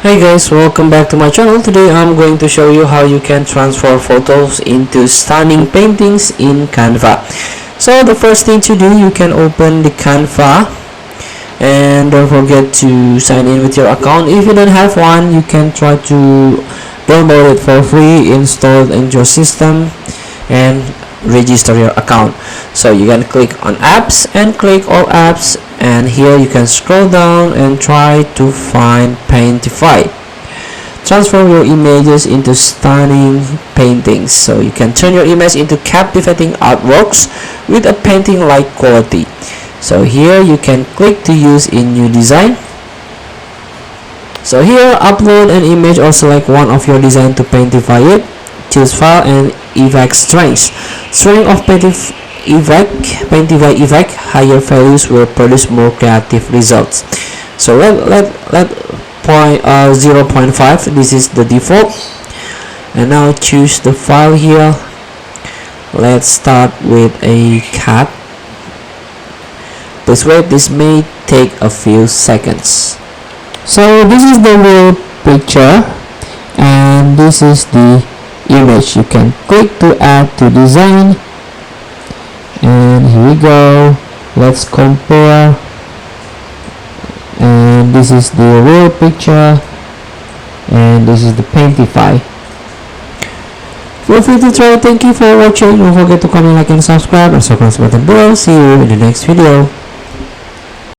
Hey guys, welcome back to my channel. Today I'm going to show you how you can transfer photos into stunning paintings in Canva. So the first thing to do, you can open the Canva and don't forget to sign in with your account. If you don't have one, you can try to download it for free, install it into your system and register your account. So you can click on apps and click all apps, and here you can scroll down and try to find Paintify. Transform your images into stunning paintings. So you can turn your image into captivating artworks with a painting-like quality. So here you can click to use in new design. So here, upload an image or select one of your design to Paintify it. Choose file and effect strength. Strength of Paintify effect, higher values will produce more creative results. So let 0.5, this is the default. And now choose the file here. Let's start with a cat. Please wait, this may take a few seconds. So this is the real picture and this is the image. You can click to add to design, and here we go. Let's compare, and this is the real picture and this is the Paintify. Feel free to try. Thank you for watching. Don't forget to comment, like and subscribe, and subscribe button below. See you in the next video.